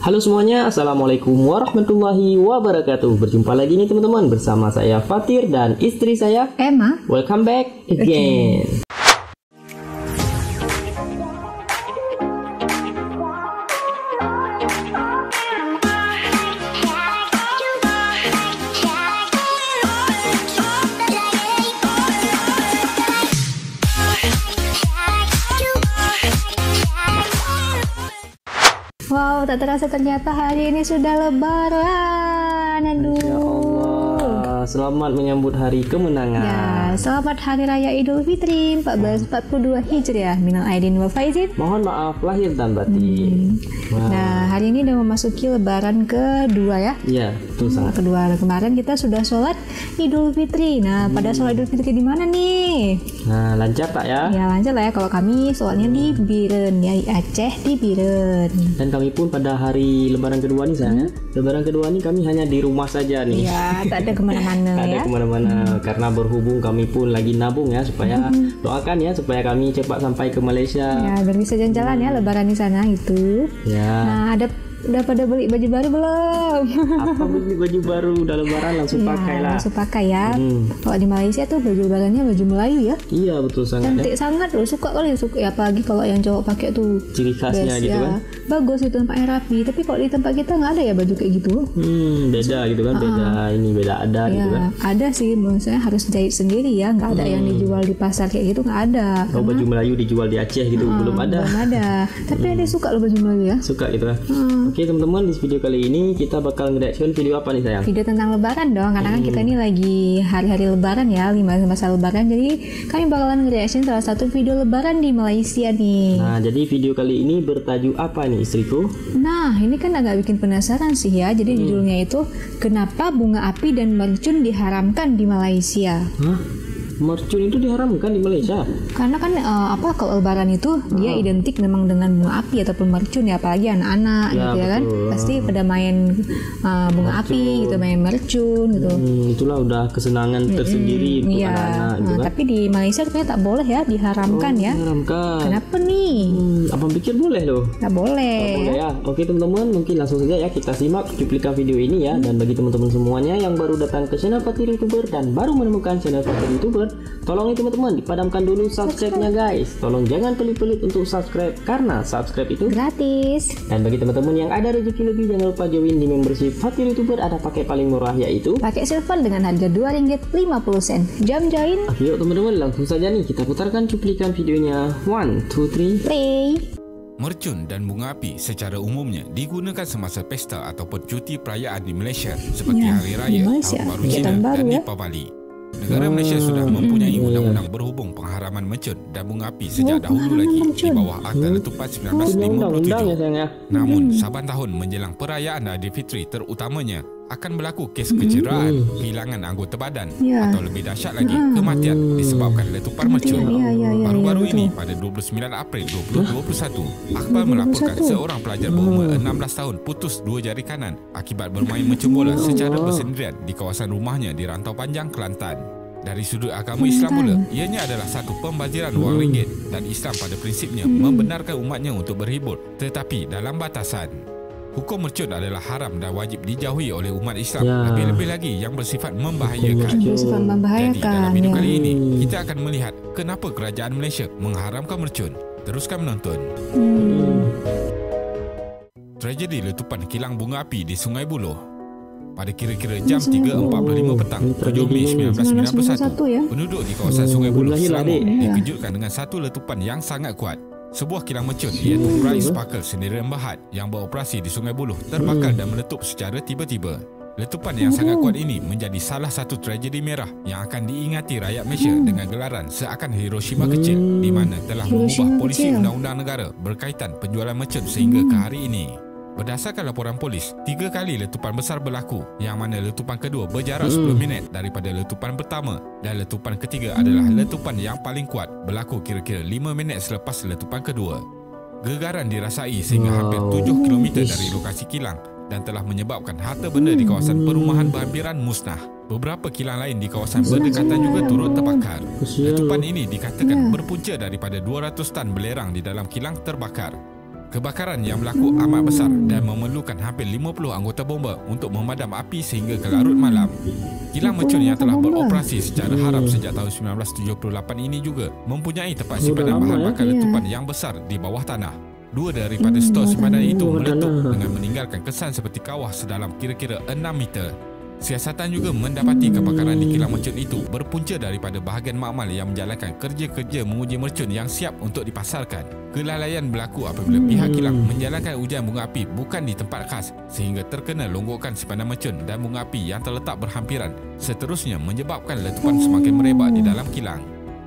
Halo semuanya, Assalamualaikum warahmatullahi wabarakatuh. Berjumpa lagi nih teman-teman bersama saya Fatir dan istri saya Emma. Welcome back again. Wow, tak terasa ternyata hari ini sudah lebaran. Aduh. Ya Allah, selamat menyambut hari kemenangan. Ya, selamat Hari Raya Idul Fitri 1442 Hijriah. Minal aidin wal faizin. Mohon maaf lahir dan batin. Wow. Nah, hari ini udah memasuki lebaran kedua ya. Iya, betul sangat. Kedua kemarin kita sudah sholat Idul Fitri. Nah, pada sholat Idul Fitri di mana nih? Nah, lancar tak ya? Ya, lancar lah ya. Kalau kami sholatnya di Biren ya, di Aceh di Biren. Dan kami pun pada hari lebaran kedua nih sayang ya. Lebaran kedua nih kami hanya di rumah saja nih. Iya, tak ada kemana-mana Tak ada ya. kemana-mana karena berhubung kami pun lagi nabung ya supaya doakan ya supaya kami cepat sampai ke Malaysia. Ya, biar bisa jalan-jalan ya lebaran di sana gitu. Ya. Nah, udah pada beli baju baru belum? Apa beli baju baru udah lebaran langsung pakai lah. Langsung pakai ya. Kalau di Malaysia tuh baju lebarannya baju Melayu ya. Iya betul sangat. Cantik sangat loh, suka kali suka ya, apalagi kalau yang cowok pakai tuh. Ciri khasnya Best, gitu ya. kan. Bagus itu tempatnya rapi. Tapi kalau di tempat kita nggak ada ya baju kayak gitu. Beda gitu kan, beda adat Ya, gitu kan. ada sih, maksudnya harus jahit sendiri ya. Nggak ada yang dijual di pasar kayak gitu, nggak ada. Oh, baju Melayu dijual di Aceh gitu belum ada. Belum ada. Tapi ada yang suka loh baju Melayu ya. Suka gitu kan. Oke teman-teman, di video kali ini kita bakal nge-reaction video apa nih sayang? Video tentang lebaran dong, karena kan kita ini lagi hari-hari lebaran ya, masa lebaran, jadi kami bakalan nge-reaction salah satu video lebaran di Malaysia nih. Nah, jadi video kali ini bertajuk apa nih istriku? Nah, ini kan agak bikin penasaran sih ya, jadi judulnya itu Kenapa Bunga Api dan Mercun Diharamkan di Malaysia. Hah? Mercun itu diharamkan di Malaysia? Karena kan kalau lebaran itu dia identik memang dengan bunga api ataupun mercun ya, apalagi anak-anak Ya, gitu ya kan, betul. pasti pada main bunga api gitu, main mercun gitu. Itulah udah kesenangan tersendiri untuk Iya, anak-anak gitu kan. tapi di Malaysia ternyata tak boleh ya, diharamkan ya. Diharamkan. Kenapa nih? Abang pikir boleh loh. Tak boleh. Boleh ya. Oke teman-teman, mungkin langsung saja ya kita simak cuplikan video ini ya. Dan bagi teman-teman semuanya yang baru datang ke channel Fatir YouTuber dan baru menemukan channel Fatir YouTuber, tolong nih teman-teman dipadamkan dulu subscribe-nya guys. Tolong jangan pelit-pelit untuk subscribe karena subscribe itu Gratis. Dan bagi teman-teman yang ada rezeki lebih, jangan lupa join di membership Fatir YouTuber. Ada pakai paling murah yaitu Pakai silver dengan harga RM2.50. Jam join. Oke yuk teman-teman, langsung saja nih kita putarkan cuplikan videonya. 1, 2, 3 Play. Mercun dan bunga api secara umumnya digunakan semasa pesta ataupun cuti perayaan di Malaysia seperti Ya, Hari di Raya, Malaysia, Tahun Baru kegiatan Cina baru dan ya. Deepavali. Negara Malaysia sudah mempunyai undang-undang berhubung pengharaman mercun dan bunga api sejak dahulu lagi di bawah Akta Letupan undang-undang ya 1957. sayang ya. Namun, saban tahun menjelang perayaan Aidilfitri terutamanya akan berlaku kes kecederaan, kehilangan anggota badan Ya. atau lebih dahsyat lagi kematian disebabkan letupan mercun. Ya, Baru-baru betul. ini pada 29 April 2021, akhbar melaporkan seorang pelajar berumur 16 tahun putus dua jari kanan akibat bermain mercun bola secara bersendirian di kawasan rumahnya di Rantau Panjang, Kelantan. Dari sudut agama Islam pula, ianya adalah satu pembaziran wang ringgit dan Islam pada prinsipnya membenarkan umatnya untuk berhibur tetapi dalam batasan. Hukum mercun adalah haram dan wajib dijauhi oleh umat Islam, Ya. lebih-lebih lagi yang bersifat membahayakan. Bersifat Jadi membahayakan dalam video ya. kali ini kita akan melihat kenapa kerajaan Malaysia mengharamkan mercun. Teruskan menonton. Tragedi letupan kilang bunga api di Sungai Buloh. Pada kira-kira jam 3.45 petang 7 Mei 1991, ya. penduduk di kawasan Sungai Buloh, Lahir, Selangor adik. dikejutkan dengan satu letupan yang sangat kuat. Sebuah kilang mercun iaitu Bright Sparkle Sendirian Berhad yang beroperasi di Sungai Buloh terbakar dan meletup secara tiba-tiba. Letupan yang sangat kuat ini menjadi salah satu tragedi merah yang akan diingati rakyat Malaysia dengan gelaran seakan Hiroshima kecil, di mana telah Hiroshima mengubah polisi kecil. undang-undang negara berkaitan penjualan mercun sehingga ke hari ini. Berdasarkan laporan polis, 3 kali letupan besar berlaku, yang mana letupan kedua berjarak 10 minit daripada letupan pertama dan letupan ketiga adalah letupan yang paling kuat, berlaku kira-kira 5 minit selepas letupan kedua. Gegaran dirasai sehingga hampir 7 km dari lokasi kilang dan telah menyebabkan harta benda di kawasan perumahan berhampiran musnah. Beberapa kilang lain di kawasan berdekatan juga turut terbakar. Letupan ini dikatakan berpunca daripada 200 tan belerang di dalam kilang terbakar. Kebakaran yang berlaku amat besar dan memerlukan hampir 50 anggota bomba untuk memadam api sehingga ke larut malam. Kilang mercun yang telah beroperasi secara haram sejak tahun 1978 ini juga mempunyai tempat simpanan bahan bakar letupan yang besar di bawah tanah. 2 daripada stor simpanan itu meletup dengan meninggalkan kesan seperti kawah sedalam kira-kira 6 meter. Siasatan juga mendapati kebakaran di kilang mercun itu berpunca daripada bahagian makmal yang menjalankan kerja-kerja menguji mercun yang siap untuk dipasarkan. Kelalaian berlaku apabila pihak kilang menjalankan ujian bunga api bukan di tempat khas sehingga terkena longgokan simpanan mercun dan bunga api yang terletak berhampiran, seterusnya menyebabkan letupan semakin merebak di dalam kilang.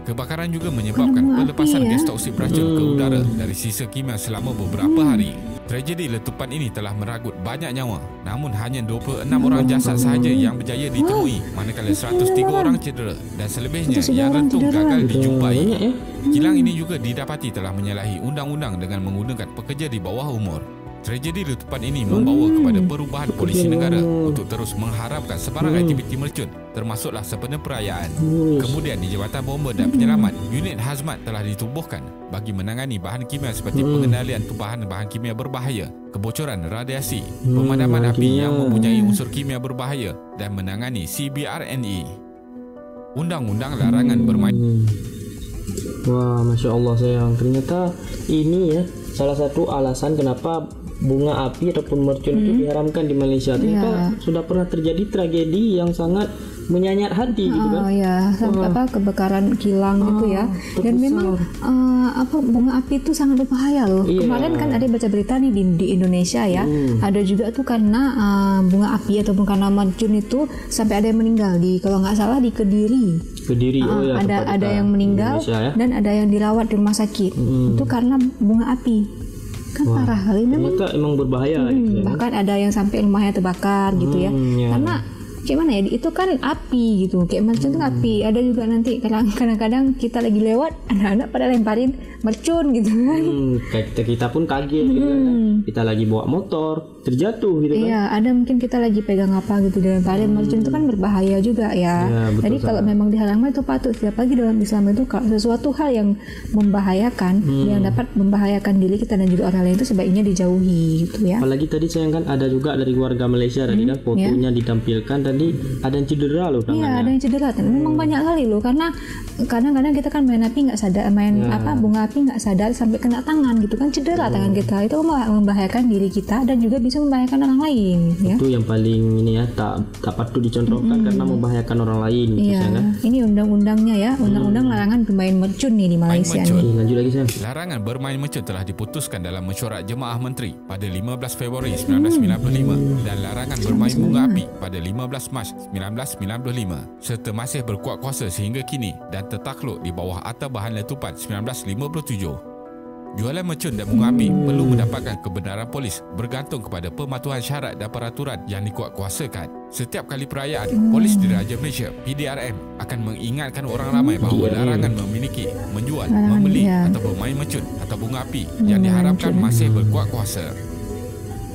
Kebakaran juga menyebabkan pelepasan gas toksik beracun ke udara dari sisa kimia selama beberapa hari. Tragedi letupan ini telah meragut banyak nyawa, namun hanya 26 orang jasad sahaja yang berjaya ditemui, manakala 103 orang cedera dan selebihnya yang rentung gagal dijumpai. Kilang ini juga didapati telah menyalahi undang-undang dengan menggunakan pekerja di bawah umur. Tragedi letupan ini membawa kepada perubahan polisi negara untuk terus mengharapkan sebarang aktiviti mercun, termasuklah sempena perayaan. Kemudian di Jabatan Bomba dan Penyelamat, unit hazmat telah ditubuhkan bagi menangani bahan kimia seperti pengendalian tumpahan bahan kimia berbahaya, kebocoran radiasi, pemadaman api yang mempunyai unsur kimia berbahaya dan menangani CBRNE. Undang-undang larangan bermain. Wah, Masya Allah sayang. Ternyata ini ya salah satu alasan kenapa bunga api ataupun mercun itu diharamkan di Malaysia. Ternyata sudah pernah terjadi tragedi yang sangat menyayat hati gitu kan. Sampai kebakaran kilang itu ya. Dan memang bunga api itu sangat berbahaya loh. Kemarin kan ada baca berita nih di Indonesia ya. Ada juga tuh karena bunga api ataupun karena mercun itu sampai ada yang meninggal di, kalau nggak salah, di Kediri. Ada yang meninggal dan ada yang dirawat di rumah sakit. Itu karena bunga api. Kan parah kali memang. Ternyata emang berbahaya gitu ya. Bahkan ada yang sampai rumahnya terbakar gitu ya. Karena gimana ya, itu kan api gitu, kayak mercun itu api. Ada juga nanti kadang-kadang kita lagi lewat, anak-anak pada lemparin mercun gitu kan. Kita pun kaget gitu kan. Kita lagi bawa motor terjatuh gitu kan. Iya, ada mungkin kita lagi pegang apa gitu dilemparin. Mercun itu kan berbahaya juga ya. Jadi kalau memang diharamkan itu patut. Setiap lagi dalam Islam itu kalau sesuatu hal yang membahayakan, yang dapat membahayakan diri kita dan juga orang lain, itu sebaiknya dijauhi gitu ya. Apalagi tadi sayang kan ada juga dari warga Malaysia tadi kan fotonya ditampilkan, tadi ada yang cedera loh tangannya. Iya, ada yang cedera. Memang banyak kali loh, karena kadang-kadang kita kan main api nggak sadar, bunga api nggak sadar sampai kena tangan gitu kan, cedera tangan kita. Itu membahayakan diri kita dan juga bisa membahayakan orang lain ya. Itu yang paling ini ya, tak patut dicontohkan karena membahayakan orang lain gitu, kan? Ini undang-undangnya ya, undang-undang larangan bermain mercun nih di Malaysia nih. Lanjut lagi sayang. Larangan bermain mercun telah diputuskan dalam mesyuarat Jemaah Menteri pada 15 Februari 1995 dan larangan bermain bunga api pada 15 Mac 1995 serta masih berkuat kuasa sehingga kini dan tertakluk di bawah Akta Bahan Letupan 1957. Jualan mercun dan bunga api perlu mendapatkan kebenaran polis bergantung kepada pematuhan syarat dan peraturan yang dikuatkuasakan. Setiap kali perayaan, Polis Diraja Malaysia (PDRM) akan mengingatkan orang ramai bahawa larangan memiliki, menjual, membeli atau bermain mercun atau bunga api yang diharapkan masih berkuat kuasa.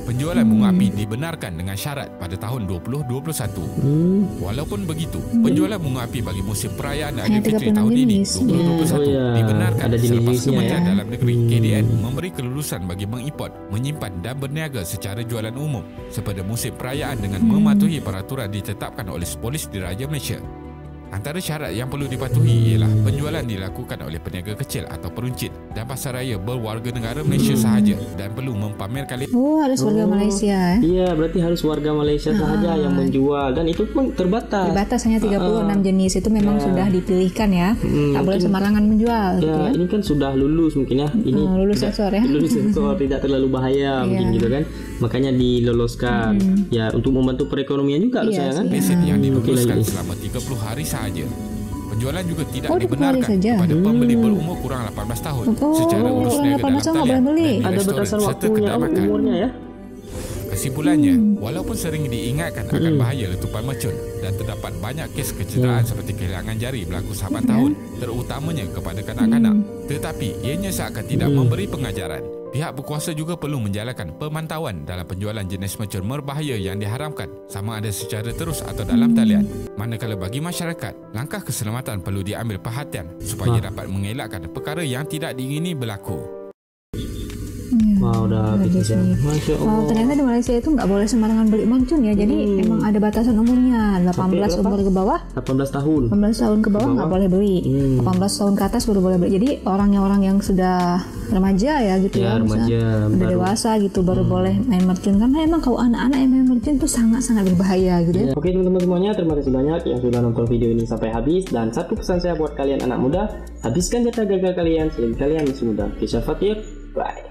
Penjualan bunga api dibenarkan dengan syarat pada tahun 2021. Walaupun begitu, penjualan bunga api bagi musim perayaan Aidilfitri tahun ini 2021 dibenarkan selepas Kementerian Dalam Negeri KDN memberi kelulusan bagi mengimport, menyimpan dan berniaga secara jualan umum sepada musim perayaan dengan mematuhi peraturan ditetapkan oleh Polis Diraja Malaysia. Antara syarat yang perlu dipatuhi ialah penjualan dilakukan oleh peniaga kecil atau peruncit dan pasaraya berwarga negara Malaysia sahaja dan perlu mempamerkan. Harus warga Malaysia. Iya, berarti harus warga Malaysia sahaja yang menjual, dan itu pun terbatas. Terbatas hanya 36 jenis, itu memang sudah dipilihkan ya. Tak boleh sembarangan menjual gitu ya. Ini kan sudah lulus mungkin ya. Ini lulus sensor ya. Lulus sensor, tidak terlalu bahaya mungkin gitu kan. Makanya diloloskan. Ya, untuk membantu perekonomian juga loh sayang kan. Lesen yang diluluskan selama 30 hari sahaja. Penjualan juga tidak dibenarkan kepada pembeli berumur kurang 18 tahun secara urus niaga dalam talian dan di restoran serta kedai makan. Kesimpulannya, walaupun sering diingatkan akan bahaya letupan mercun dan terdapat banyak kes kecederaan seperti kehilangan jari berlaku saban tahun, terutamanya kepada kanak-kanak, tetapi ianya seakan tidak memberi pengajaran. Pihak berkuasa juga perlu menjalankan pemantauan dalam penjualan jenis mercun berbahaya yang diharamkan, sama ada secara terus atau dalam talian. Manakala bagi masyarakat, langkah keselamatan perlu diambil perhatian supaya dapat mengelakkan perkara yang tidak diingini berlaku. Wah, udah habis ya. Masya Allah. Ternyata di Malaysia itu nggak boleh sembarangan beli mercon ya. Jadi emang ada batasan umurnya. 18 umur ke bawah. 18 tahun. 18 tahun ke bawah nggak boleh beli. 18 tahun ke atas baru boleh beli. Jadi orang yang sudah remaja ya gitu ya. Remaja udah dewasa gitu baru boleh main mercon. Karena emang kalau anak-anak yang main mercon itu sangat-sangat berbahaya gitu ya. Oke teman-teman semuanya, terima kasih banyak yang sudah nonton video ini sampai habis. Dan satu pesan saya buat kalian anak muda, habiskan jatah gagal kalian selain kalian masih muda. Kisah Fatir, bye.